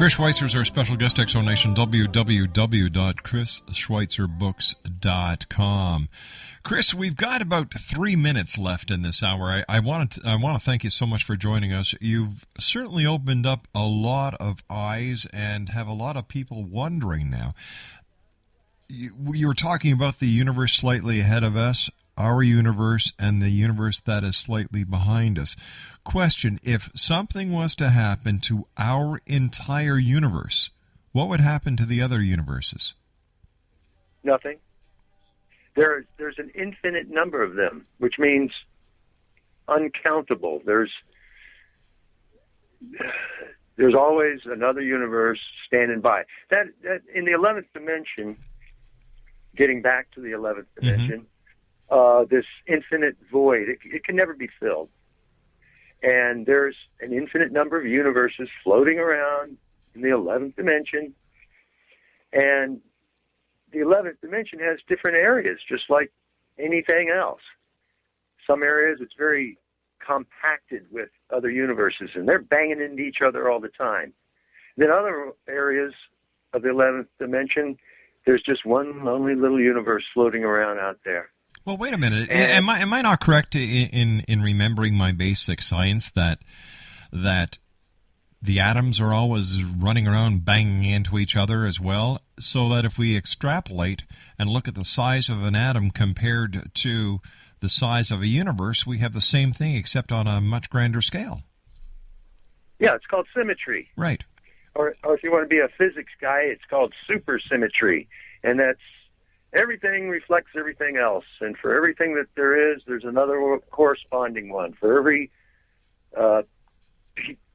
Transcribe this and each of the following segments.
Chris Schweitzer is our special guest, Exonation, www.chrisschweitzerBooks.com. Chris, we've got about 3 minutes left in this hour. I want to thank you so much for joining us. You've certainly opened up a lot of eyes and have a lot of people wondering now. You were talking about the universe slightly ahead of us, our universe, and the universe that is slightly behind us. Question, if something was to happen to our entire universe, what would happen to the other universes? Nothing. There's an infinite number of them, which means uncountable. There's always another universe standing by. That in the 11th dimension, getting back to the 11th dimension, this infinite void, it can never be filled. And there's an infinite number of universes floating around in the 11th dimension. And the 11th dimension has different areas, just like anything else. Some areas it's very compacted with other universes, and they're banging into each other all the time. Then other areas of the 11th dimension, there's just one lonely little universe floating around out there. Well, wait a minute. Am I not correct in remembering my basic science that the atoms are always running around banging into each other as well, so that if we extrapolate and look at the size of an atom compared to the size of a universe, we have the same thing except on a much grander scale? Yeah, it's called symmetry. Right. Or if you want to be a physics guy, it's called supersymmetry. And that's everything reflects everything else. And for everything that there is, there's another corresponding one. For every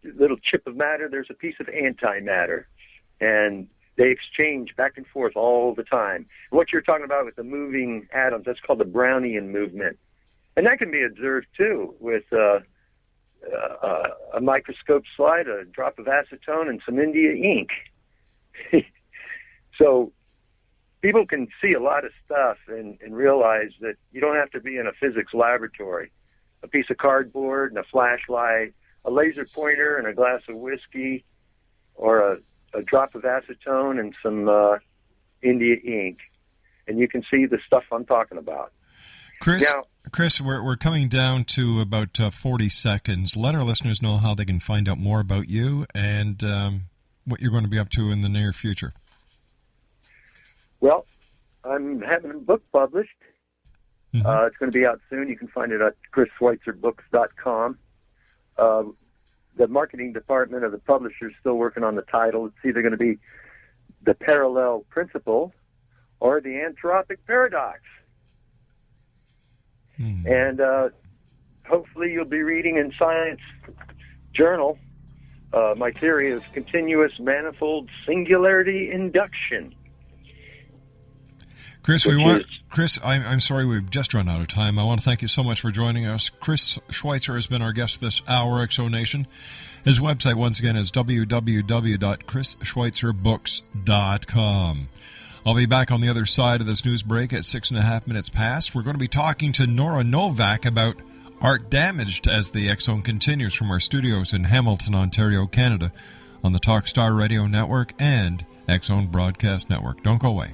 little chip of matter, there's a piece of antimatter. And they exchange back and forth all the time. What you're talking about with the moving atoms, that's called the Brownian movement. And that can be observed, too, with a microscope slide, a drop of acetone, and some India ink. So people can see a lot of stuff and realize that you don't have to be in a physics laboratory. A piece of cardboard and a flashlight, a laser pointer and a glass of whiskey, or a drop of acetone and some India ink, and you can see the stuff I'm talking about. Chris, we're coming down to about 40 seconds. Let our listeners know how they can find out more about you and what you're going to be up to in the near future. Well, I'm having a book published. It's going to be out soon. You can find it at chrisschweitzerbooks.com. The marketing department of the publisher is still working on the title. It's either going to be The Parallel Principle or The Anthropic Paradox. And hopefully you'll be reading in Science Journal my theory of continuous manifold singularity induction. Chris, I'm sorry we've just run out of time. I want to thank you so much for joining us. Chris Schweitzer has been our guest this hour, Exonation. His website, once again, is www.chrisschweitzerbooks.com. I'll be back on the other side of this news break at 6.5 minutes past. We're going to be talking to Nora Novak about art damaged as the X Zone continues from our studios in Hamilton, Ontario, Canada, on the Talkstar Radio Network and X Zone Broadcast Network. Don't go away.